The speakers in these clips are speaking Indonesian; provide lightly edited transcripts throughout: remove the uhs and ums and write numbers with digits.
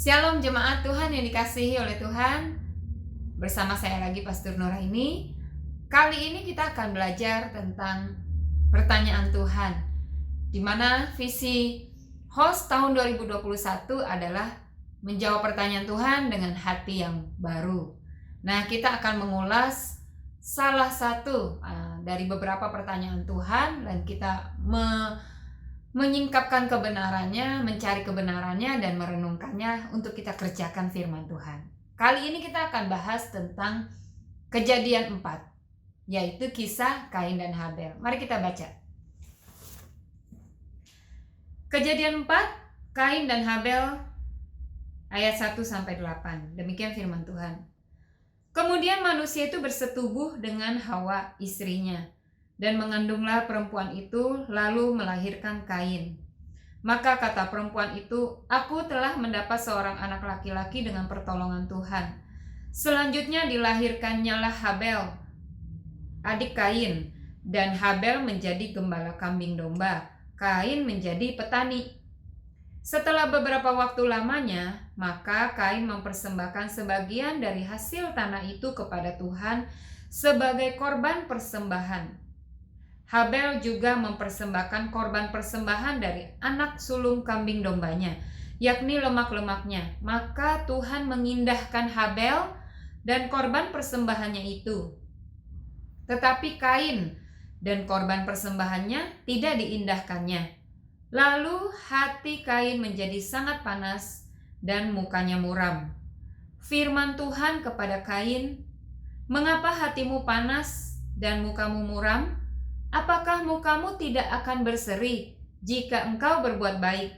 Shalom jemaat Tuhan yang dikasihi oleh Tuhan. Bersama saya lagi Pastor Nuraini. Kali ini kita akan belajar tentang pertanyaan Tuhan, di mana visi host tahun 2021 adalah menjawab pertanyaan Tuhan dengan hati yang baru. Nah, kita akan mengulas salah satu dari beberapa pertanyaan Tuhan, dan kita menyingkapkan kebenarannya, mencari kebenarannya, dan merenungkannya untuk kita kerjakan firman Tuhan. Kali ini kita akan bahas tentang Kejadian 4, yaitu kisah Kain dan Habel. Mari kita baca. Kejadian 4, Kain dan Habel, ayat 1-8. Demikian firman Tuhan. Kemudian manusia itu bersetubuh dengan Hawa istrinya, dan mengandunglah perempuan itu, lalu melahirkan Kain. Maka kata perempuan itu, "Aku telah mendapat seorang anak laki-laki dengan pertolongan Tuhan." Selanjutnya dilahirkannyalah Habel, adik Kain, dan Habel menjadi gembala kambing domba, Kain menjadi petani. Setelah beberapa waktu lamanya, maka Kain mempersembahkan sebagian dari hasil tanah itu kepada Tuhan sebagai korban persembahan. Habel juga mempersembahkan korban persembahan dari anak sulung kambing dombanya, yakni lemak-lemaknya. Maka Tuhan mengindahkan Habel dan korban persembahannya itu. Tetapi Kain dan korban persembahannya tidak diindahkannya. Lalu hati Kain menjadi sangat panas dan mukanya muram. Firman Tuhan kepada Kain, "Mengapa hatimu panas dan mukamu muram? Apakah mukamu tidak akan berseri jika engkau berbuat baik?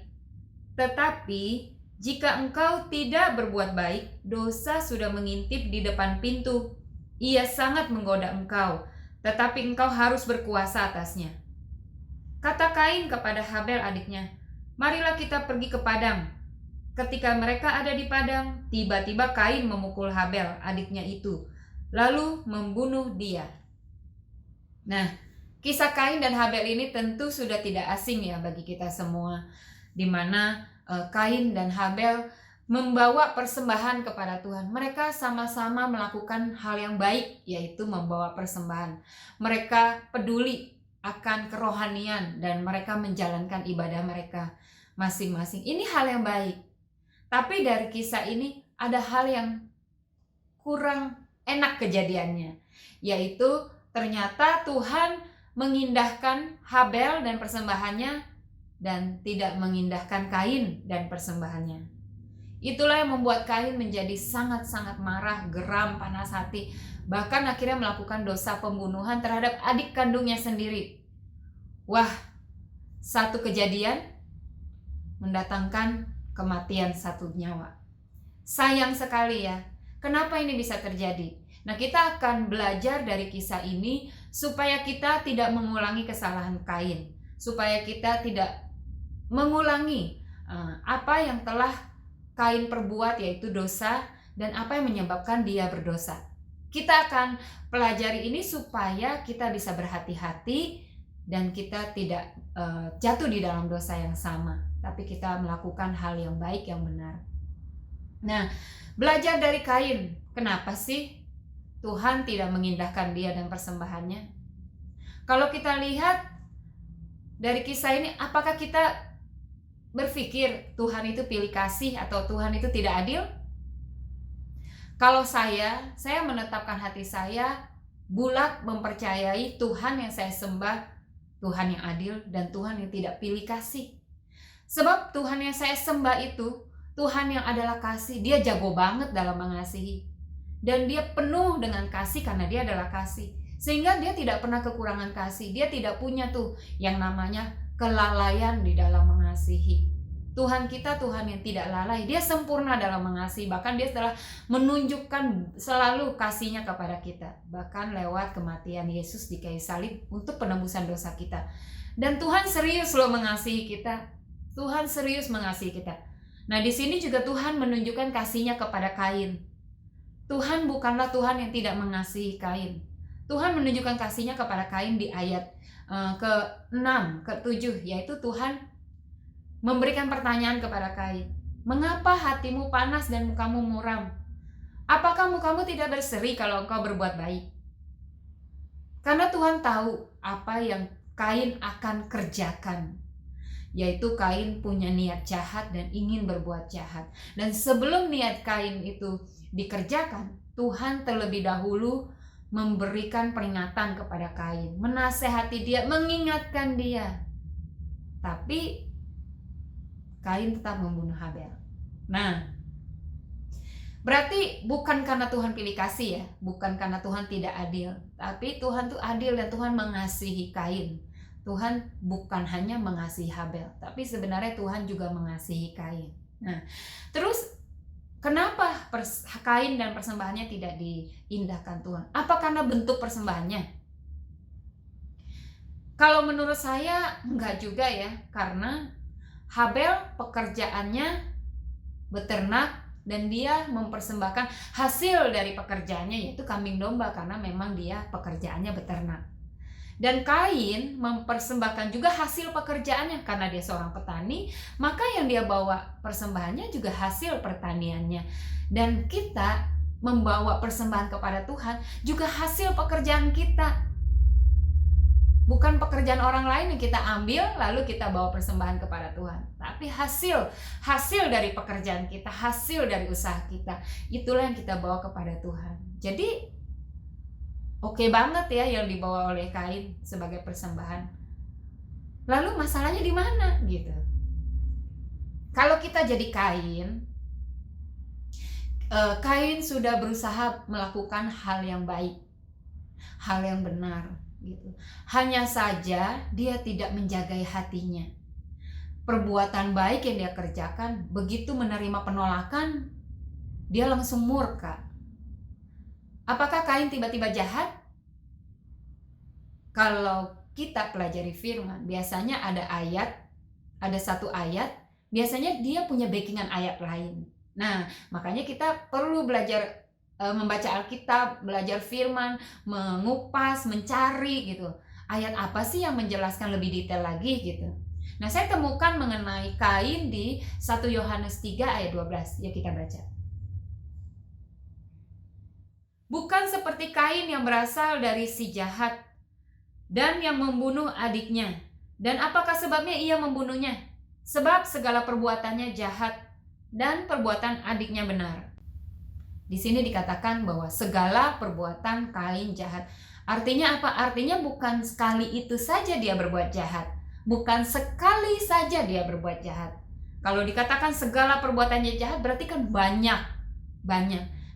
Tetapi jika engkau tidak berbuat baik, dosa sudah mengintip di depan pintu. Ia sangat menggoda engkau, tetapi engkau harus berkuasa atasnya." Kata Kain kepada Habel adiknya, "Marilah kita pergi ke padang." Ketika mereka ada di padang, tiba-tiba Kain memukul Habel adiknya itu, lalu membunuh dia. Nah, kisah Kain dan Habel ini tentu sudah tidak asing ya bagi kita semua, di mana Kain dan Habel membawa persembahan kepada Tuhan. Mereka sama-sama melakukan hal yang baik, yaitu membawa persembahan. Mereka peduli akan kerohanian dan mereka menjalankan ibadah mereka masing-masing. Ini hal yang baik. Tapi dari kisah ini ada hal yang kurang enak kejadiannya, yaitu ternyata Tuhan mengindahkan Habel dan persembahannya dan tidak mengindahkan Kain dan persembahannya. Itulah yang membuat Kain menjadi sangat-sangat marah, geram, panas hati, bahkan akhirnya melakukan dosa pembunuhan terhadap adik kandungnya sendiri. Wah, satu kejadian mendatangkan kematian satu nyawa. Sayang sekali ya, kenapa ini bisa terjadi? Nah, kita akan belajar dari kisah ini supaya kita tidak mengulangi kesalahan Kain, supaya kita tidak mengulangi apa yang telah Kain perbuat, yaitu dosa, dan apa yang menyebabkan dia berdosa. Kita akan pelajari ini supaya kita bisa berhati-hati dan kita tidak jatuh di dalam dosa yang sama, tapi kita melakukan hal yang baik, yang benar. Nah, belajar dari Kain, kenapa sih Tuhan tidak mengindahkan dia dan persembahannya? Kalau kita lihat dari kisah ini, apakah kita berpikir Tuhan itu pilih kasih atau Tuhan itu tidak adil? Kalau saya menetapkan hati saya bulat mempercayai Tuhan yang saya sembah, Tuhan yang adil dan Tuhan yang tidak pilih kasih. Sebab Tuhan yang saya sembah itu Tuhan yang adalah kasih. Dia jago banget dalam mengasihi. Dan dia penuh dengan kasih karena dia adalah kasih. Sehingga dia tidak pernah kekurangan kasih. Dia tidak punya tuh yang namanya kelalaian di dalam mengasihi. Tuhan kita Tuhan yang tidak lalai. Dia sempurna dalam mengasihi. Bahkan dia telah menunjukkan selalu kasihnya kepada kita. Bahkan lewat kematian Yesus di kayu salib untuk penebusan dosa kita. Dan Tuhan serius loh mengasihi kita. Tuhan serius mengasihi kita. Nah, di sini juga Tuhan menunjukkan kasihnya kepada Kain. Tuhan bukanlah Tuhan yang tidak mengasihi Kain. Tuhan menunjukkan kasihnya kepada Kain di ayat ke-6, ke-7, yaitu Tuhan memberikan pertanyaan kepada Kain. Mengapa hatimu panas dan mukamu muram? Apakah mukamu tidak berseri kalau engkau berbuat baik? Karena Tuhan tahu apa yang Kain akan kerjakan, yaitu Kain punya niat jahat dan ingin berbuat jahat. Dan sebelum niat Kain itu dikerjakan, Tuhan terlebih dahulu memberikan peringatan kepada Kain, menasehati dia, mengingatkan dia. Tapi Kain tetap membunuh Habel. Nah, berarti bukan karena Tuhan pilih kasih ya, bukan karena Tuhan tidak adil, tapi Tuhan tuh adil dan Tuhan mengasihi Kain. Tuhan bukan hanya mengasihi Habel, tapi sebenarnya Tuhan juga mengasihi Kain. Nah, terus kenapa Kain dan persembahannya tidak diindahkan Tuhan? Apa karena bentuk persembahannya? Kalau menurut saya enggak juga ya, karena Habel pekerjaannya beternak dan dia mempersembahkan hasil dari pekerjaannya, yaitu kambing domba, karena memang dia pekerjaannya beternak. Dan Kain mempersembahkan juga hasil pekerjaannya, karena dia seorang petani, maka yang dia bawa persembahannya juga hasil pertaniannya. Dan kita membawa persembahan kepada Tuhan juga hasil pekerjaan kita. Bukan pekerjaan orang lain yang kita ambil lalu kita bawa persembahan kepada Tuhan, tapi hasil dari pekerjaan kita, hasil dari usaha kita, itulah yang kita bawa kepada Tuhan. Jadi oke banget ya yang dibawa oleh Kain sebagai persembahan. Lalu masalahnya di mana gitu? Kalau kita jadi Kain sudah berusaha melakukan hal yang baik, hal yang benar gitu. Hanya saja dia tidak menjagai hatinya. Perbuatan baik yang dia kerjakan, begitu menerima penolakan, dia langsung murka. Apakah Kain tiba-tiba jahat? Kalau kita pelajari firman, biasanya ada satu ayat, biasanya dia punya backingan ayat lain. Nah, makanya kita perlu belajar membaca Alkitab, belajar firman, mengupas, mencari gitu. Ayat apa sih yang menjelaskan lebih detail lagi gitu. Nah, saya temukan mengenai Kain di 1 Yohanes 3 ayat 12. Yuk kita baca. Bukan seperti Kain yang berasal dari si jahat dan yang membunuh adiknya. Dan apakah sebabnya ia membunuhnya? Sebab segala perbuatannya jahat dan perbuatan adiknya benar. Di sini dikatakan bahwa segala perbuatan Kain jahat. Artinya apa? Artinya bukan sekali itu saja dia berbuat jahat. Bukan sekali saja dia berbuat jahat. Kalau dikatakan segala perbuatannya jahat, berarti kan banyak.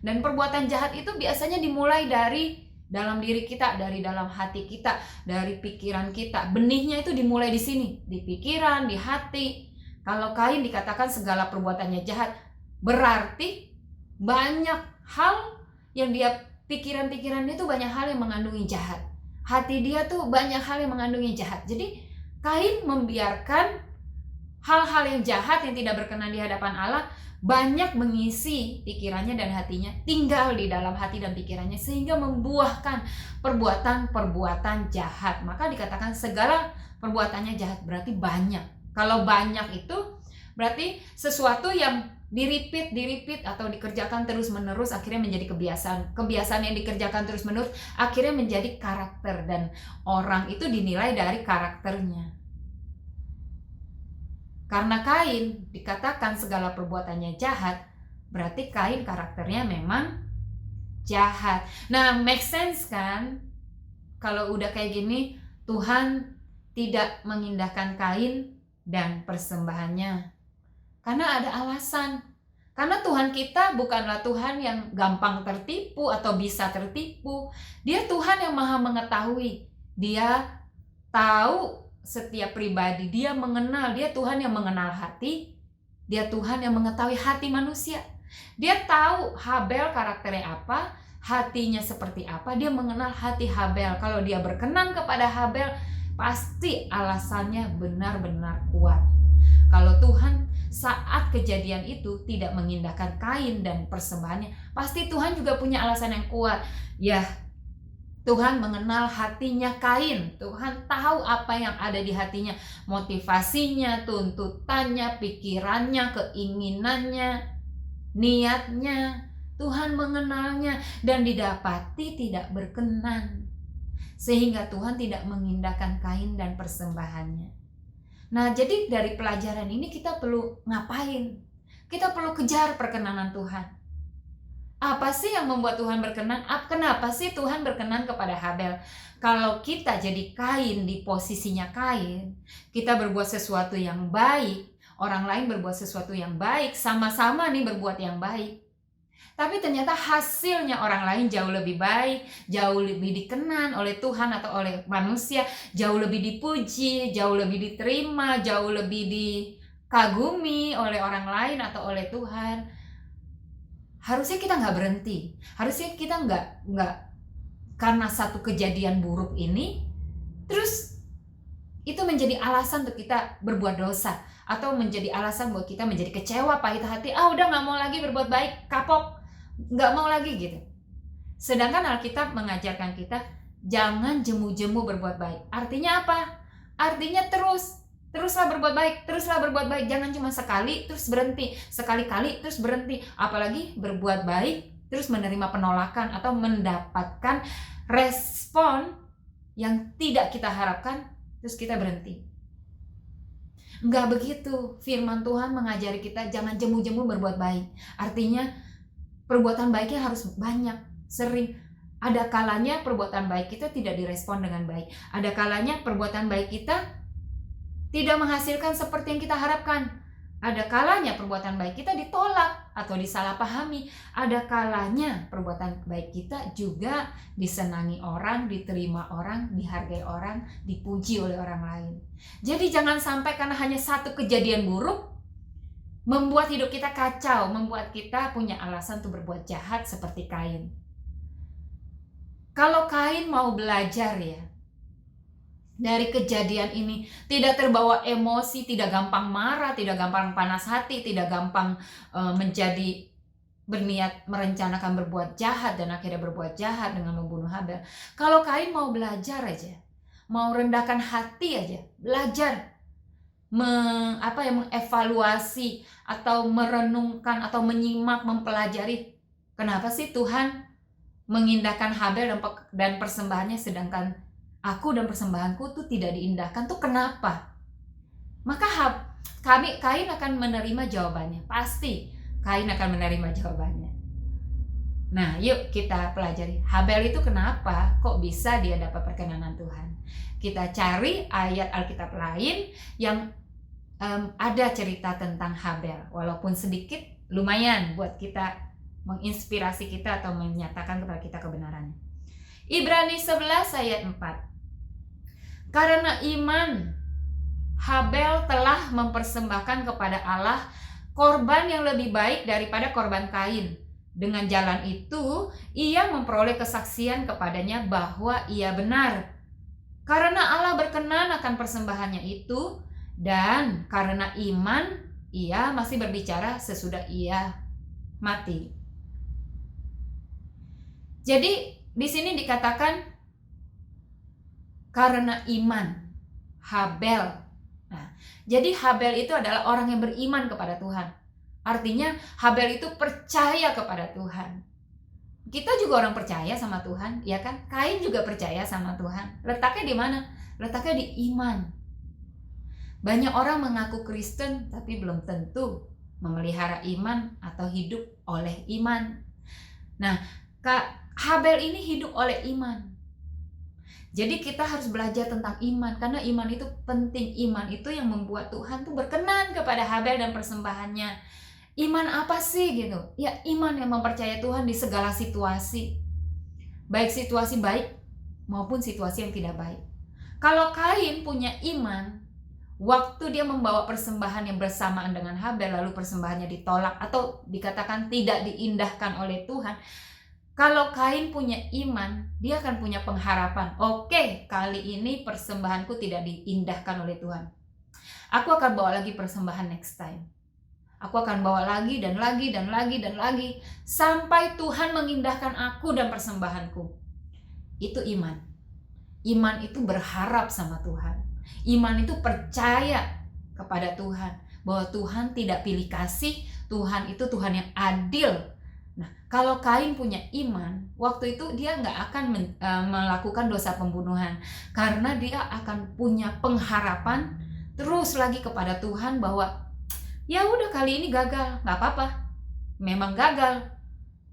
Dan perbuatan jahat itu biasanya dimulai dari dalam diri kita, dari dalam hati kita, dari pikiran kita. Benihnya itu dimulai di sini, di pikiran, di hati. Kalau Kain dikatakan segala perbuatannya jahat, berarti banyak hal yang dia pikiran-pikirannya itu banyak hal yang mengandungi jahat. Hati dia tuh banyak hal yang mengandungi jahat. Jadi Kain membiarkan hal-hal yang jahat yang tidak berkenan di hadapan Allah banyak mengisi pikirannya dan hatinya, tinggal di dalam hati dan pikirannya, sehingga membuahkan perbuatan-perbuatan jahat. Maka dikatakan segala perbuatannya jahat, berarti banyak. Kalau banyak itu berarti sesuatu yang di-repeat atau dikerjakan terus-menerus akhirnya menjadi kebiasaan. Kebiasaan yang dikerjakan terus-menerus akhirnya menjadi karakter, dan orang itu dinilai dari karakternya. Karena Kain dikatakan segala perbuatannya jahat, berarti Kain karakternya memang jahat. Nah, make sense kan? Kalau udah kayak gini, Tuhan tidak mengindahkan Kain dan persembahannya. Karena ada alasan. Karena Tuhan kita bukanlah Tuhan yang gampang tertipu atau bisa tertipu. Dia Tuhan yang maha mengetahui. Dia tahu setiap pribadi. Dia mengenal. Dia Tuhan yang mengenal hati. Dia Tuhan yang mengetahui hati manusia. Dia tahu Habel karakternya apa, hatinya seperti apa. Dia mengenal hati Habel. Kalau dia berkenan kepada Habel, pasti alasannya benar-benar kuat. Kalau Tuhan saat kejadian itu tidak mengindahkan Kain dan persembahannya, pasti Tuhan juga punya alasan yang kuat. Ya, Tuhan mengenal hatinya Kain. Tuhan tahu apa yang ada di hatinya, motivasinya, tuntutannya, pikirannya, keinginannya, niatnya. Tuhan mengenalnya dan didapati tidak berkenan, sehingga Tuhan tidak mengindahkan Kain dan persembahannya. Nah, jadi dari pelajaran ini kita perlu ngapain? Kita perlu kejar perkenanan Tuhan. Apa sih yang membuat Tuhan berkenan? Kenapa sih Tuhan berkenan kepada Habel? Kalau kita jadi Kain, di posisinya Kain, kita berbuat sesuatu yang baik, orang lain berbuat sesuatu yang baik, sama-sama nih berbuat yang baik. Tapi ternyata hasilnya orang lain jauh lebih baik, jauh lebih dikenan oleh Tuhan atau oleh manusia, jauh lebih dipuji, jauh lebih diterima, jauh lebih dikagumi oleh orang lain atau oleh Tuhan. Harusnya kita nggak berhenti. Harusnya kita nggak karena satu kejadian buruk ini, terus itu menjadi alasan untuk kita berbuat dosa, atau menjadi alasan buat kita menjadi kecewa, pahit hati, udah nggak mau lagi berbuat baik, kapok, nggak mau lagi gitu. Sedangkan Alkitab mengajarkan kita jangan jemu-jemu berbuat baik. Artinya apa? Artinya teruslah berbuat baik, jangan cuma sekali terus berhenti, sekali-kali terus berhenti, apalagi berbuat baik terus menerima penolakan atau mendapatkan respon yang tidak kita harapkan terus kita berhenti. Enggak begitu. Firman Tuhan mengajari kita jangan jemu-jemu berbuat baik. Artinya perbuatan baiknya harus banyak, sering. Ada kalanya perbuatan baik kita tidak direspon dengan baik. Ada kalanya perbuatan baik kita tidak menghasilkan seperti yang kita harapkan. Ada kalanya perbuatan baik kita ditolak atau disalahpahami. Ada kalanya perbuatan baik kita juga disenangi orang, diterima orang, dihargai orang, dipuji oleh orang lain. Jadi jangan sampai karena hanya satu kejadian buruk membuat hidup kita kacau, membuat kita punya alasan untuk berbuat jahat seperti Kain. Kalau Kain mau belajar ya, dari kejadian ini, tidak terbawa emosi, tidak gampang marah, tidak gampang panas hati, tidak gampang menjadi berniat merencanakan berbuat jahat dan akhirnya berbuat jahat dengan membunuh Habel. Kalau Kain mau belajar aja, mau rendahkan hati aja, belajar mengevaluasi atau merenungkan atau menyimak, mempelajari kenapa sih Tuhan mengindahkan Habel dan persembahannya, sedangkan aku dan persembahanku tuh tidak diindahkan, tuh kenapa? Maka Kain akan menerima jawabannya. Pasti Kain akan menerima jawabannya. Nah, yuk kita pelajari Habel itu kenapa kok bisa dia dapat perkenanan Tuhan. Kita cari ayat Alkitab lain yang ada cerita tentang Habel. Walaupun sedikit, lumayan buat kita menginspirasi kita atau menyatakan kepada kita kebenarannya. Ibrani 11 ayat 4. Karena iman, Habel telah mempersembahkan kepada Allah korban yang lebih baik daripada korban Kain. Dengan jalan itu, ia memperoleh kesaksian kepadanya bahwa ia benar. Karena Allah berkenan akan persembahannya itu, dan karena iman, ia masih berbicara sesudah ia mati. Jadi, di sini dikatakan karena iman Habel. Nah, jadi Habel itu adalah orang yang beriman kepada Tuhan. Artinya Habel itu percaya kepada Tuhan. Kita juga orang percaya sama Tuhan, ya kan? Kain juga percaya sama Tuhan. Letaknya di mana? Letaknya di iman. Banyak orang mengaku Kristen tapi belum tentu memelihara iman atau hidup oleh iman. Nah, Habel ini hidup oleh iman. Jadi kita harus belajar tentang iman, karena iman itu penting. Iman itu yang membuat Tuhan tuh berkenan kepada Habel dan persembahannya. Iman apa sih gitu? Ya, iman yang mempercayai Tuhan di segala situasi. Baik situasi baik maupun situasi yang tidak baik. Kalau Kain punya iman, waktu dia membawa persembahan yang bersamaan dengan Habel, lalu persembahannya ditolak atau dikatakan tidak diindahkan oleh Tuhan. Kalau Kain punya iman, dia akan punya pengharapan. Oke, kali ini persembahanku tidak diindahkan oleh Tuhan. Aku akan bawa lagi persembahan next time. Aku akan bawa lagi dan lagi dan lagi dan lagi sampai Tuhan mengindahkan aku dan persembahanku. Itu iman. Iman itu berharap sama Tuhan. Iman itu percaya kepada Tuhan, bahwa Tuhan tidak pilih kasih, Tuhan itu Tuhan yang adil. Nah, kalau Kain punya iman, waktu itu dia nggak akan melakukan dosa pembunuhan, karena dia akan punya pengharapan terus lagi kepada Tuhan bahwa ya udah kali ini gagal, nggak apa-apa, memang gagal,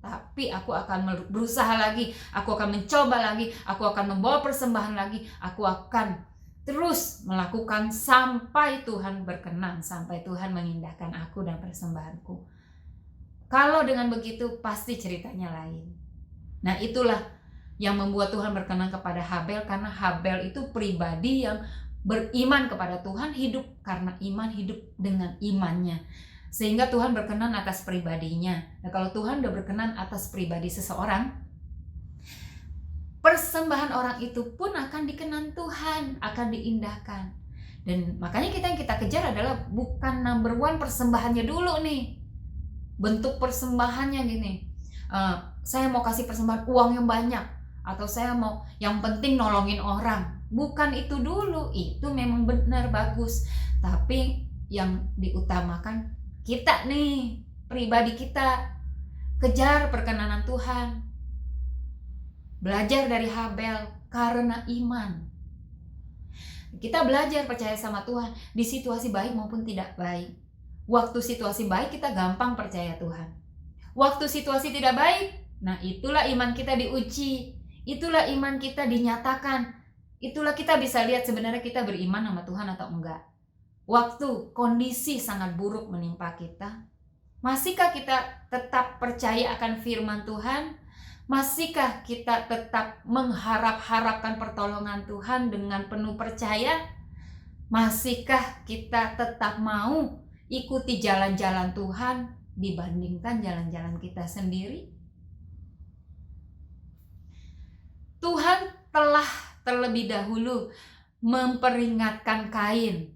tapi aku akan berusaha lagi, aku akan mencoba lagi, aku akan membawa persembahan lagi, aku akan terus melakukan sampai Tuhan berkenan, sampai Tuhan mengindahkan aku dan persembahanku. Kalau dengan begitu pasti ceritanya lain. Nah, itulah yang membuat Tuhan berkenan kepada Habel, karena Habel itu pribadi yang beriman kepada Tuhan, hidup karena iman, hidup dengan imannya. Sehingga Tuhan berkenan atas pribadinya. Nah, kalau Tuhan udah berkenan atas pribadi seseorang, persembahan orang itu pun akan dikenan Tuhan, akan diindahkan. Dan makanya yang kita kejar adalah bukan number one persembahannya dulu nih. Bentuk persembahannya gini, saya mau kasih persembahan uang yang banyak, atau saya mau yang penting nolongin orang. Bukan itu dulu, itu memang benar bagus, tapi yang diutamakan kita nih, pribadi kita, kejar perkenanan Tuhan. Belajar dari Habel karena iman. Kita belajar percaya sama Tuhan di situasi baik maupun tidak baik. Waktu situasi baik kita gampang percaya Tuhan. Waktu situasi tidak baik, nah itulah iman kita diuji. Itulah iman kita dinyatakan. Itulah kita bisa lihat sebenarnya kita beriman sama Tuhan atau enggak. Waktu kondisi sangat buruk menimpa kita, masihkah kita tetap percaya akan firman Tuhan? Masihkah kita tetap mengharap-harapkan pertolongan Tuhan dengan penuh percaya? Masihkah kita tetap mau ikuti jalan-jalan Tuhan dibandingkan jalan-jalan kita sendiri? Tuhan telah terlebih dahulu memperingatkan Kain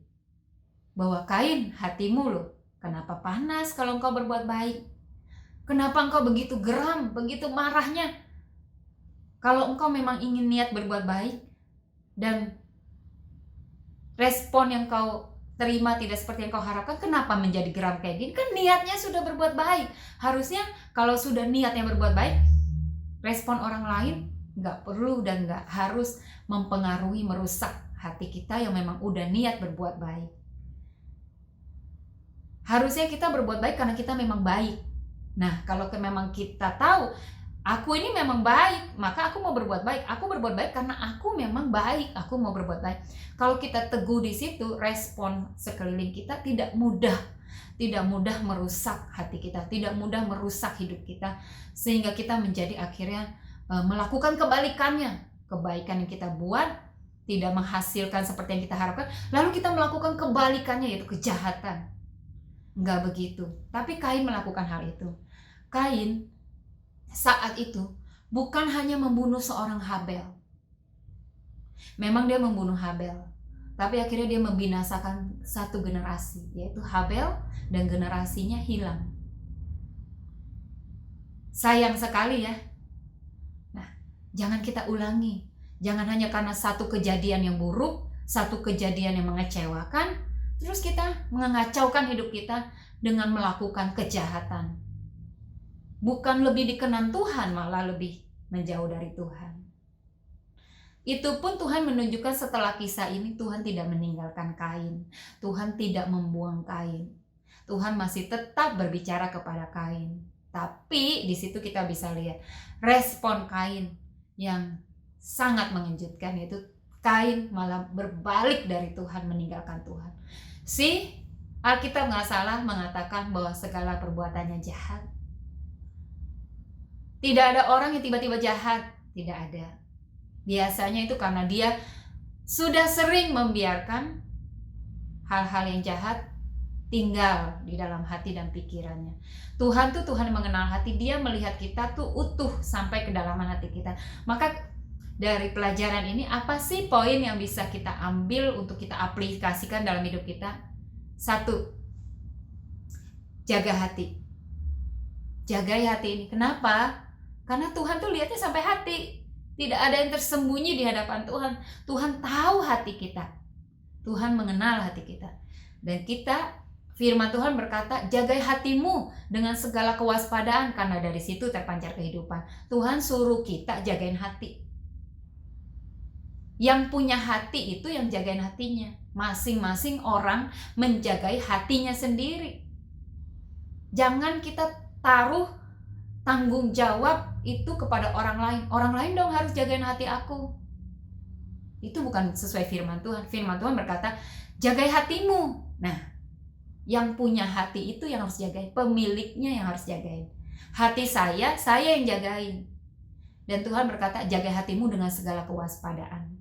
bahwa Kain, hatimu loh, kenapa panas kalau engkau berbuat baik? Kenapa engkau begitu geram, begitu marahnya? Kalau engkau memang ingin niat berbuat baik dan respon yang kau terima tidak seperti yang kau harapkan, kenapa menjadi geram kayak gini? Kan niatnya sudah berbuat baik. Harusnya kalau sudah niatnya berbuat baik, respon orang lain nggak perlu dan nggak harus mempengaruhi, merusak hati kita yang memang udah niat berbuat baik. Harusnya kita berbuat baik karena kita memang baik. Nah, kalau memang kita tahu aku ini memang baik, maka aku mau berbuat baik. Aku berbuat baik karena aku memang baik. Aku mau berbuat baik. Kalau kita teguh di situ, respon sekeliling kita tidak mudah merusak hati kita, tidak mudah merusak hidup kita, sehingga kita menjadi akhirnya melakukan kebalikannya. Kebaikan yang kita buat tidak menghasilkan seperti yang kita harapkan, lalu kita melakukan kebalikannya, yaitu kejahatan. Enggak begitu. Tapi Kain melakukan hal itu. Kain saat itu bukan hanya membunuh seorang Habel. Memang dia membunuh Habel, tapi akhirnya dia membinasakan satu generasi, yaitu Habel, dan generasinya hilang. Sayang sekali ya. Nah, jangan kita ulangi. Jangan hanya karena satu kejadian yang buruk, satu kejadian yang mengecewakan, terus kita mengacaukan hidup kita dengan melakukan kejahatan. Bukan lebih dikenan Tuhan, malah lebih menjauh dari Tuhan. Itu pun Tuhan menunjukkan setelah kisah ini, Tuhan tidak meninggalkan Kain. Tuhan tidak membuang Kain. Tuhan masih tetap berbicara kepada Kain. Tapi di situ kita bisa lihat respon Kain yang sangat mengejutkan, yaitu Kain malah berbalik dari Tuhan, meninggalkan Tuhan. Alkitab nggak salah mengatakan bahwa segala perbuatannya jahat. Tidak ada orang yang tiba-tiba jahat, tidak ada. Biasanya itu karena dia sudah sering membiarkan hal-hal yang jahat tinggal di dalam hati dan pikirannya. Tuhan tuh Tuhan yang mengenal hati, dia melihat kita tuh utuh sampai ke dalaman hati kita. Maka dari pelajaran ini, apa sih poin yang bisa kita ambil untuk kita aplikasikan dalam hidup kita? 1, jaga hati. Jagai hati ini. Kenapa? Karena Tuhan tuh lihatnya sampai hati. Tidak ada yang tersembunyi di hadapan Tuhan. Tuhan tahu hati kita. Tuhan mengenal hati kita. Dan kita, firman Tuhan berkata, jagai hatimu dengan segala kewaspadaan, karena dari situ terpancar kehidupan. Tuhan suruh kita jagain hati. Yang punya hati itu yang jagain hatinya. Masing-masing orang menjagai hatinya sendiri. Jangan kita taruh tanggung jawab itu kepada orang lain. Orang lain dong harus jagain hati aku. Itu bukan sesuai firman Tuhan. Firman Tuhan berkata, jagai hatimu. Nah, yang punya hati itu yang harus jagain. Pemiliknya yang harus jagain. Hati saya yang jagain. Dan Tuhan berkata, jagai hatimu dengan segala kewaspadaan.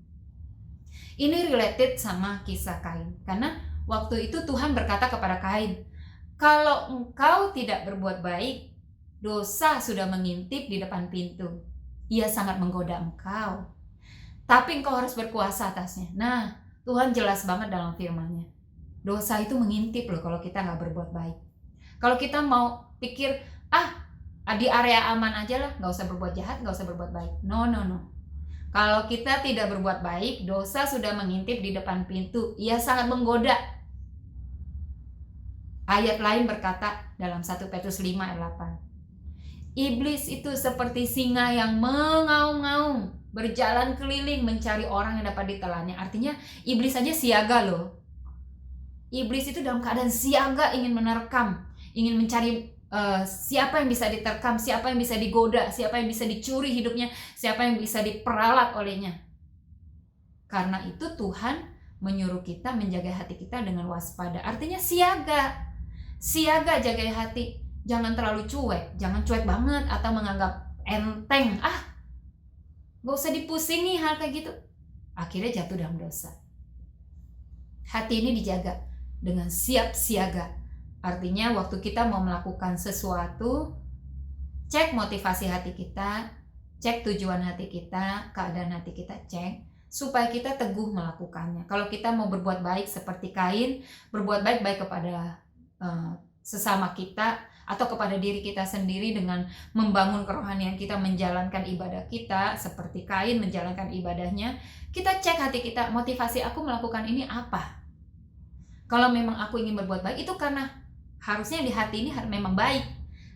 Ini related sama kisah Kain. Karena waktu itu Tuhan berkata kepada Kain, kalau engkau tidak berbuat baik, dosa sudah mengintip di depan pintu. Ia sangat menggoda engkau. Tapi engkau harus berkuasa atasnya. Nah, Tuhan jelas banget dalam firman-Nya. Dosa itu mengintip loh kalau kita nggak berbuat baik. Kalau kita mau pikir, di area aman aja lah, nggak usah berbuat jahat, nggak usah berbuat baik. No. Kalau kita tidak berbuat baik, dosa sudah mengintip di depan pintu. Ia sangat menggoda. Ayat lain berkata dalam 1 Petrus 5 ayat 8. Iblis itu seperti singa yang mengaum-ngaum, berjalan keliling mencari orang yang dapat ditelannya. Artinya iblis saja siaga loh. Iblis itu dalam keadaan siaga, ingin menerkam, ingin mencari siapa yang bisa diterkam, siapa yang bisa digoda, siapa yang bisa dicuri hidupnya, siapa yang bisa diperalat olehnya. Karena itu Tuhan menyuruh kita menjaga hati kita dengan waspada. Artinya siaga. Siaga, jaga hati. Jangan terlalu cuek. Jangan cuek banget atau menganggap enteng. Gak usah dipusingi hal kayak gitu. Akhirnya jatuh dalam dosa. Hati ini dijaga dengan siap siaga. Artinya waktu kita mau melakukan sesuatu, cek motivasi hati kita, cek tujuan hati kita, keadaan hati kita, cek. Supaya kita teguh melakukannya. Kalau kita mau berbuat baik seperti Kain, berbuat baik kepada sesama kita atau kepada diri kita sendiri dengan membangun kerohanian kita, menjalankan ibadah kita seperti Kain menjalankan ibadahnya. Kita cek hati kita, motivasi aku melakukan ini apa? Kalau memang aku ingin berbuat baik, itu karena harusnya di hati ini memang baik.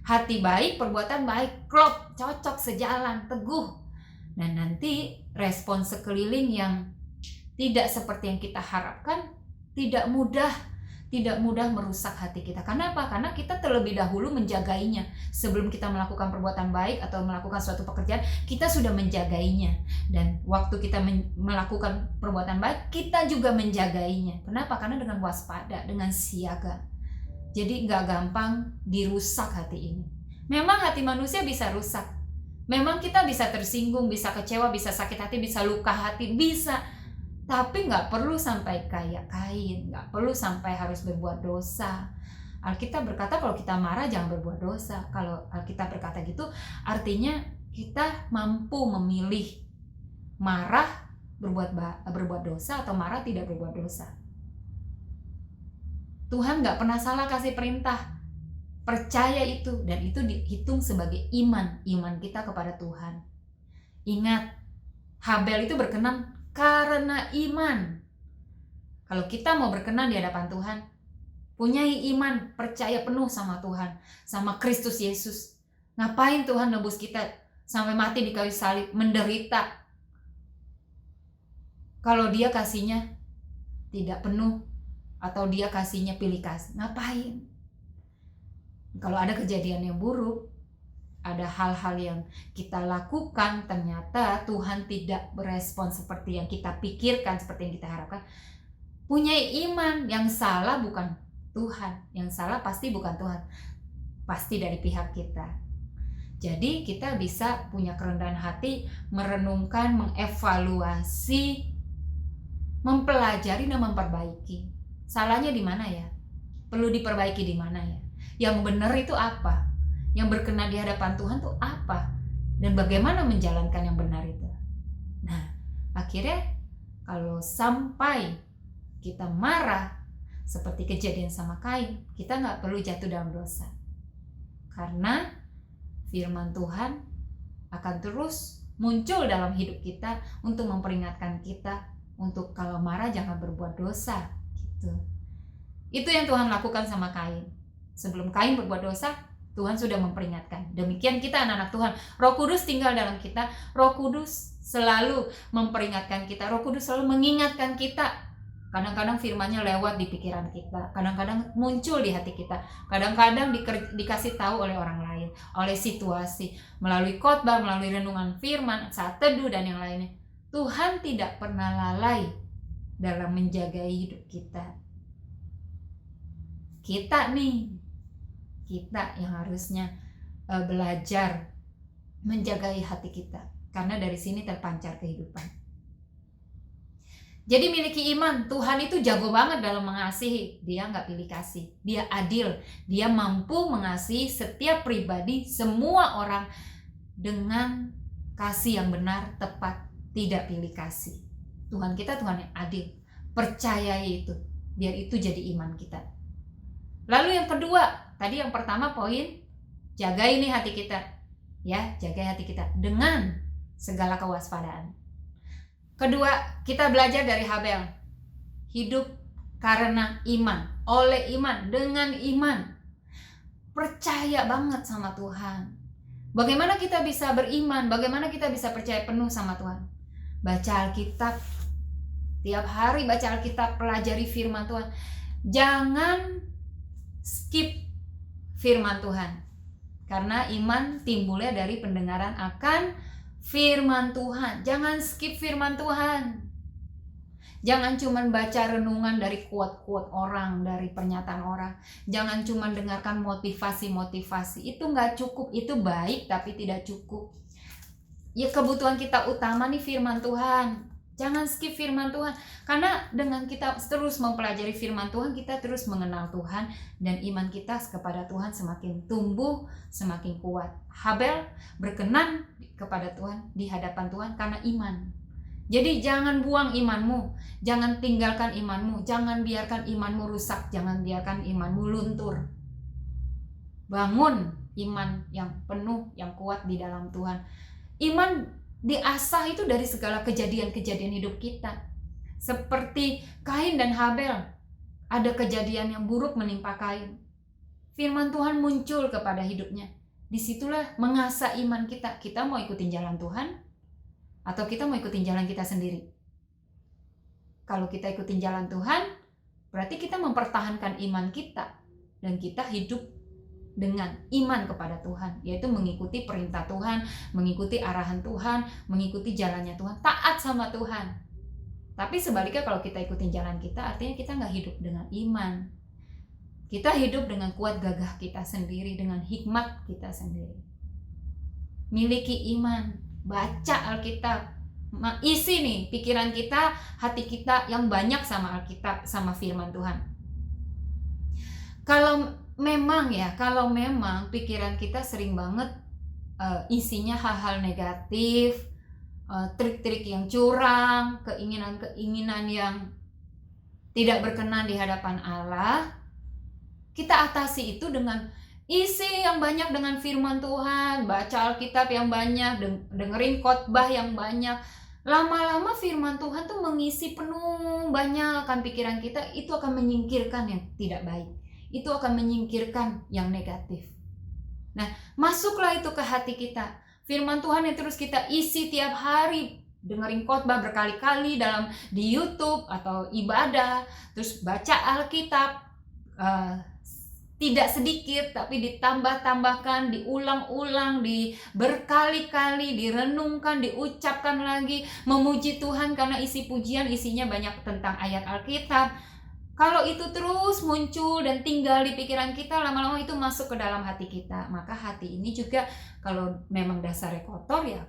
Hati baik, perbuatan baik, klop, cocok, sejalan, teguh. Dan nanti respon sekeliling yang tidak seperti yang kita harapkan tidak mudah merusak hati kita. Karena apa? Karena kita terlebih dahulu menjagainya. Sebelum kita melakukan perbuatan baik atau melakukan suatu pekerjaan, kita sudah menjagainya. Dan waktu kita melakukan perbuatan baik, kita juga menjagainya. Kenapa? Karena dengan waspada, dengan siaga. Jadi gak gampang dirusak hati ini. Memang hati manusia bisa rusak. Memang kita bisa tersinggung, bisa kecewa, bisa sakit hati, bisa luka hati, bisa. Tapi gak perlu sampai kayak Kain, gak perlu sampai harus berbuat dosa. Alkitab berkata kalau kita marah jangan berbuat dosa. Kalau Alkitab berkata gitu, artinya kita mampu memilih marah berbuat dosa atau marah tidak berbuat dosa. Tuhan gak pernah salah kasih perintah. Percaya itu, dan itu dihitung sebagai iman kita kepada Tuhan. Ingat, Habel itu berkenan karena iman. Kalau kita mau berkenan di hadapan Tuhan, punyai iman, percaya penuh sama Tuhan, sama Kristus Yesus. Ngapain Tuhan nebus kita sampai mati di kayu salib, menderita, kalau Dia kasihnya tidak penuh, atau Dia kasihnya pilih kasih? Ngapain? Kalau ada kejadian yang buruk, ada hal-hal yang kita lakukan, ternyata Tuhan tidak berespon seperti yang kita pikirkan, seperti yang kita harapkan. Punyai iman. Yang salah bukan Tuhan, yang salah pasti bukan Tuhan, pasti dari pihak kita. Jadi kita bisa punya kerendahan hati, merenungkan, mengevaluasi, mempelajari dan memperbaiki. Salahnya di mana ya? Perlu diperbaiki di mana ya? Yang benar itu apa? Yang berkenan di hadapan Tuhan itu apa? Dan bagaimana menjalankan yang benar itu? Nah, akhirnya kalau sampai kita marah seperti kejadian sama Kain, kita gak perlu jatuh dalam dosa. Karena firman Tuhan akan terus muncul dalam hidup kita untuk memperingatkan kita untuk kalau marah jangan berbuat dosa gitu. Itu yang Tuhan lakukan sama Kain. Sebelum Kain berbuat dosa, Tuhan sudah memperingatkan. Demikian kita anak-anak Tuhan. Roh Kudus tinggal dalam kita. Roh Kudus selalu memperingatkan kita. Roh Kudus selalu mengingatkan kita. Kadang-kadang firman-Nya lewat di pikiran kita. Kadang-kadang muncul di hati kita. Kadang-kadang dikasih tahu oleh orang lain. Oleh situasi. Melalui khotbah, melalui renungan firman, saat teduh dan yang lainnya. Tuhan tidak pernah lalai dalam menjaga hidup kita. Kita yang harusnya belajar menjaga hati kita, karena dari sini terpancar kehidupan. Jadi miliki iman, Tuhan itu jago banget dalam mengasihi. Dia nggak pilih kasih, dia adil, dia mampu mengasihi setiap pribadi, semua orang dengan kasih yang benar, tepat, tidak pilih kasih. Tuhan kita Tuhan yang adil, percayai itu, biar itu jadi iman kita. Lalu yang kedua, tadi yang pertama poin, jaga ini hati kita. Ya, jaga hati kita dengan segala kewaspadaan. Kedua, kita belajar dari Habel. Hidup karena iman, oleh iman, dengan iman. Percaya banget sama Tuhan. Bagaimana kita bisa beriman? Bagaimana kita bisa percaya penuh sama Tuhan? Baca Alkitab. Tiap hari baca Alkitab, pelajari firman Tuhan. Jangan skip firman Tuhan, karena iman timbulnya dari pendengaran akan firman Tuhan. Jangan skip firman Tuhan. Jangan cuma baca renungan dari quote-quote orang, dari pernyataan orang. Jangan cuma dengarkan motivasi-motivasi. Itu nggak cukup. Itu baik tapi tidak cukup. Ya, kebutuhan kita utama nih firman Tuhan. Jangan skip firman Tuhan, karena dengan kita terus mempelajari firman Tuhan, kita terus mengenal Tuhan, dan iman kita kepada Tuhan semakin tumbuh, semakin kuat. Habel berkenan kepada Tuhan, di hadapan Tuhan karena iman. Jadi jangan buang imanmu, jangan tinggalkan imanmu, jangan biarkan imanmu rusak, jangan biarkan imanmu luntur. Bangun iman yang penuh, yang kuat di dalam Tuhan. Iman diasah itu dari segala kejadian-kejadian hidup kita. Seperti Kain dan Habel, ada kejadian yang buruk menimpa Kain. Firman Tuhan muncul kepada hidupnya. Disitulah mengasah iman kita. Kita mau ikutin jalan Tuhan, atau kita mau ikutin jalan kita sendiri? Kalau kita ikutin jalan Tuhan, berarti kita mempertahankan iman kita, dan kita hidup dengan iman kepada Tuhan, yaitu mengikuti perintah Tuhan, mengikuti arahan Tuhan, mengikuti jalannya Tuhan, taat sama Tuhan. Tapi sebaliknya kalau kita ikutin jalan kita, artinya kita nggak hidup dengan iman. Kita hidup dengan kuat gagah kita sendiri, dengan hikmat kita sendiri. Miliki iman, baca Alkitab, isi nih pikiran kita, hati kita yang banyak sama Alkitab, sama firman Tuhan. Kalau memang pikiran kita sering banget isinya hal-hal negatif, trik-trik yang curang, keinginan-keinginan yang tidak berkenan di hadapan Allah, kita atasi itu dengan isi yang banyak dengan firman Tuhan, baca Alkitab yang banyak, dengerin khotbah yang banyak. Lama-lama firman Tuhan tuh mengisi penuh banyak kan pikiran kita, itu akan menyingkirkan yang tidak baik. Itu akan menyingkirkan yang negatif. Nah, masuklah itu ke hati kita. Firman Tuhan yang terus kita isi tiap hari. Dengerin khotbah berkali-kali di YouTube atau ibadah. Terus baca Alkitab. Tidak sedikit, tapi ditambah-tambahkan, diulang-ulang, berkali-kali, direnungkan, diucapkan lagi. Memuji Tuhan karena isi pujian isinya banyak tentang ayat Alkitab. Kalau itu terus muncul dan tinggal di pikiran kita, lama-lama itu masuk ke dalam hati kita. Maka hati ini juga kalau memang dasarnya kotor, ya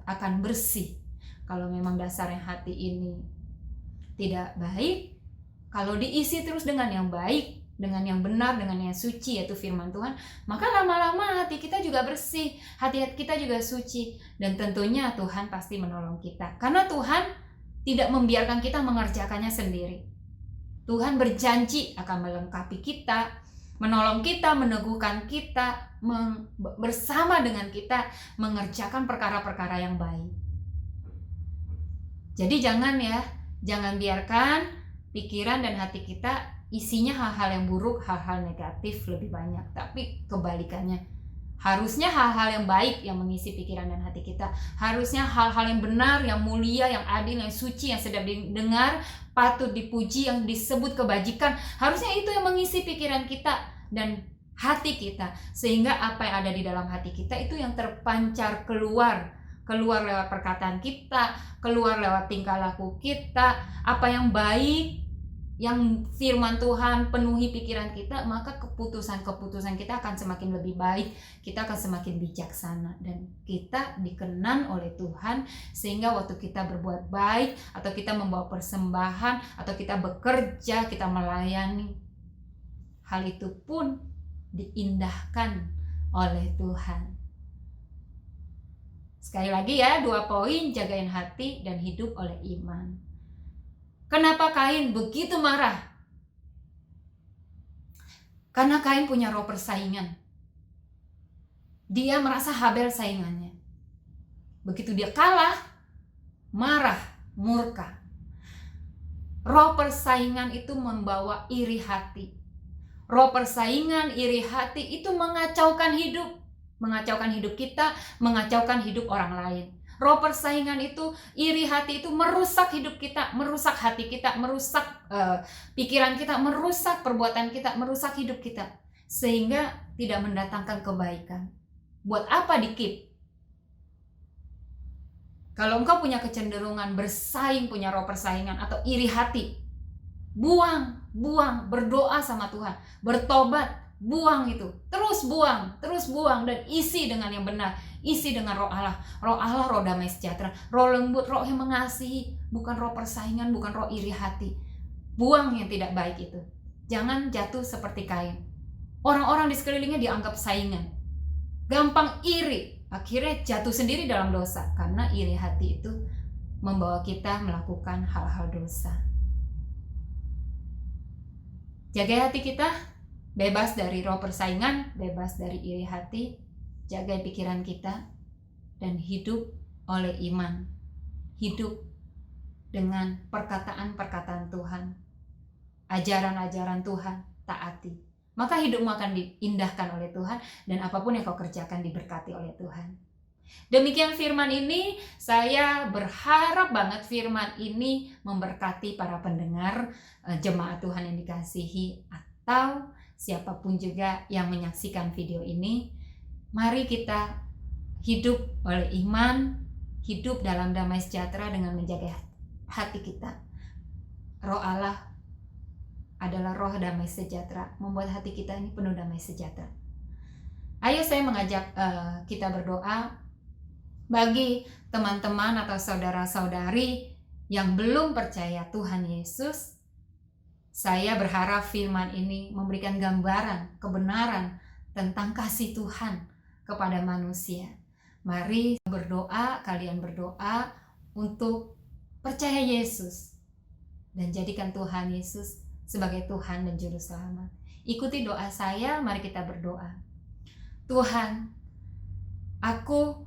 akan bersih. Kalau memang dasarnya hati ini tidak baik, kalau diisi terus dengan yang baik, dengan yang benar, dengan yang suci, yaitu firman Tuhan, maka lama-lama hati kita juga bersih, hati kita juga suci. Dan tentunya Tuhan pasti menolong kita, karena Tuhan tidak membiarkan kita mengerjakannya sendiri. Tuhan berjanji akan melengkapi kita, menolong kita, meneguhkan kita, bersama dengan kita mengerjakan perkara-perkara yang baik. Jadi jangan biarkan pikiran dan hati kita isinya hal-hal yang buruk, hal-hal negatif lebih banyak. Tapi kebalikannya, harusnya hal-hal yang baik yang mengisi pikiran dan hati kita. Harusnya hal-hal yang benar, yang mulia, yang adil, yang suci, yang sedap didengar, patut dipuji, yang disebut kebajikan. Harusnya itu yang mengisi pikiran kita dan hati kita. Sehingga apa yang ada di dalam hati kita itu yang terpancar keluar lewat perkataan kita, keluar lewat tingkah laku kita. Apa yang baik, yang firman Tuhan penuhi pikiran kita, maka keputusan-keputusan kita akan semakin lebih baik, kita akan semakin bijaksana, dan kita dikenan oleh Tuhan. Sehingga waktu kita berbuat baik, atau kita membawa persembahan, atau kita bekerja, kita melayani, hal itu pun diindahkan oleh Tuhan. Sekali lagi 2 poin, jagain hati dan hidup oleh iman. Kenapa Kain begitu marah? Karena Kain punya roh persaingan. Dia merasa Habel saingannya. Begitu dia kalah, marah, murka. Roh persaingan itu membawa iri hati. Roh persaingan, iri hati itu mengacaukan hidup kita, mengacaukan hidup orang lain. Roh persaingan itu, iri hati itu merusak hidup kita, merusak hati kita, merusak pikiran kita, merusak perbuatan kita, merusak hidup kita, sehingga tidak mendatangkan kebaikan. Buat apa dikip? Kalau engkau punya kecenderungan bersaing, punya roh persaingan atau iri hati, buang, berdoa sama Tuhan, bertobat, buang itu, terus buang dan isi dengan yang benar, isi dengan roh Allah, roh damai sejahtera, roh lembut, roh yang mengasihi, bukan roh persaingan, bukan roh iri hati. Buang yang tidak baik itu. Jangan jatuh seperti Kain. Orang-orang di sekelilingnya dianggap saingan, gampang iri, akhirnya jatuh sendiri dalam dosa, karena iri hati itu membawa kita melakukan hal-hal dosa. Jaga hati kita, bebas dari roh persaingan, bebas dari iri hati, jaga pikiran kita, dan hidup oleh iman. Hidup dengan perkataan-perkataan Tuhan, ajaran-ajaran Tuhan, taati. Maka hidupmu akan diindahkan oleh Tuhan, dan apapun yang kau kerjakan diberkati oleh Tuhan. Demikian firman ini, saya berharap banget firman ini memberkati para pendengar, jemaat Tuhan yang dikasihi, atau siapapun juga yang menyaksikan video ini. Mari kita hidup oleh iman, hidup dalam damai sejahtera dengan menjaga hati kita. Roh Allah adalah roh damai sejahtera, membuat hati kita ini penuh damai sejahtera. Ayo saya mengajak kita berdoa bagi teman-teman atau saudara-saudari yang belum percaya Tuhan Yesus. Saya berharap firman ini memberikan gambaran, kebenaran tentang kasih Tuhan kepada manusia. Mari kalian berdoa untuk percaya Yesus dan jadikan Tuhan Yesus sebagai Tuhan dan Juru Selamat. Ikuti doa saya, mari kita berdoa. Tuhan, aku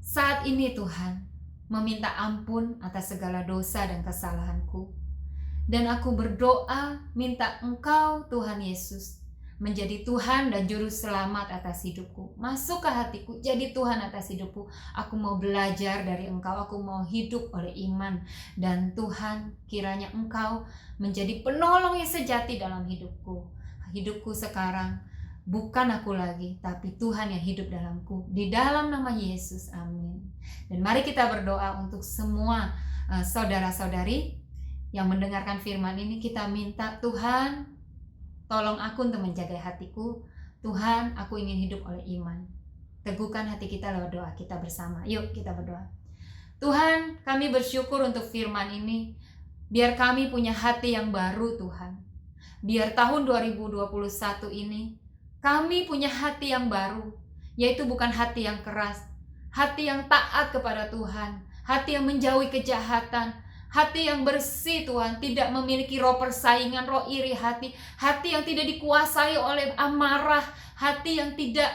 saat ini Tuhan meminta ampun atas segala dosa dan kesalahanku. Dan aku berdoa minta Engkau Tuhan Yesus menjadi Tuhan dan Juru Selamat atas hidupku. Masuk ke hatiku, jadi Tuhan atas hidupku. Aku mau belajar dari Engkau, aku mau hidup oleh iman. Dan Tuhan, kiranya Engkau menjadi penolong yang sejati dalam hidupku. Hidupku sekarang bukan aku lagi, tapi Tuhan yang hidup dalamku. Di dalam nama Yesus, amin. Dan mari kita berdoa untuk semua saudara-saudari yang mendengarkan firman ini. Kita minta, Tuhan, tolong aku untuk menjaga hatiku. Tuhan, aku ingin hidup oleh iman. Teguhkan hati kita lewat doa kita bersama. Yuk kita berdoa. Tuhan, kami bersyukur untuk firman ini. Biar kami punya hati yang baru Tuhan. Biar tahun 2021 ini kami punya hati yang baru. Yaitu bukan hati yang keras, hati yang taat kepada Tuhan, hati yang menjauhi kejahatan, hati yang bersih Tuhan, tidak memiliki roh persaingan, roh iri hati yang tidak dikuasai oleh amarah, hati yang tidak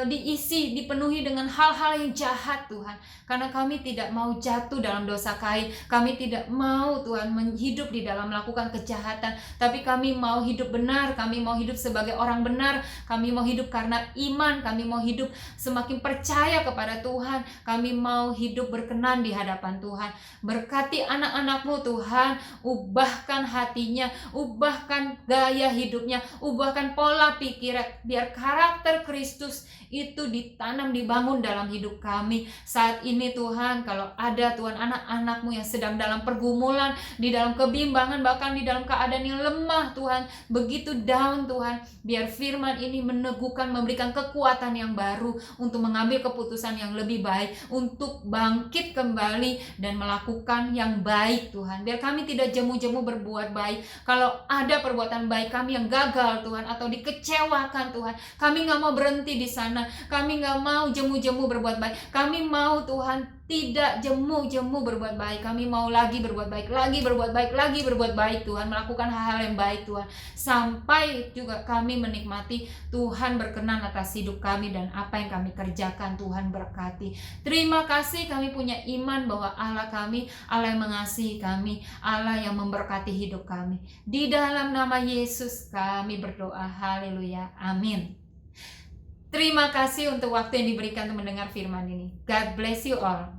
dipenuhi dengan hal-hal yang jahat Tuhan. Karena kami tidak mau jatuh dalam dosa Kain, kami tidak mau Tuhan hidup di dalam melakukan kejahatan, tapi kami mau hidup benar, kami mau hidup sebagai orang benar, kami mau hidup karena iman, kami mau hidup semakin percaya kepada Tuhan, kami mau hidup berkenan di hadapan Tuhan. Berkati anak-anak-Mu Tuhan, ubahkan hatinya, ubahkan gaya hidupnya, ubahkan pola pikir, biar karakter Kristus itu ditanam, dibangun dalam hidup kami. Saat ini Tuhan, kalau ada Tuhan anak-anak-Mu yang sedang dalam pergumulan, di dalam kebimbangan, bahkan di dalam keadaan yang lemah Tuhan, begitu down Tuhan, biar firman ini meneguhkan, memberikan kekuatan yang baru untuk mengambil keputusan yang lebih baik, untuk bangkit kembali dan melakukan yang baik Tuhan. Biar kami tidak jemu-jemu berbuat baik. Kalau ada perbuatan baik kami yang gagal Tuhan, atau dikecewakan Tuhan, kami gak mau berhenti di sana. Kami gak mau jemu-jemu berbuat baik. Kami mau Tuhan tidak jemu-jemu berbuat baik. Kami mau lagi berbuat baik, lagi berbuat baik, lagi berbuat baik Tuhan, melakukan hal-hal yang baik Tuhan, sampai juga kami menikmati Tuhan berkenan atas hidup kami dan apa yang kami kerjakan. Tuhan berkati. Terima kasih, kami punya iman bahwa Allah kami, Allah yang mengasihi kami, Allah yang memberkati hidup kami. Di dalam nama Yesus kami berdoa. Haleluya. Amin. Terima kasih untuk waktu yang diberikan untuk mendengar firman ini. God bless you all.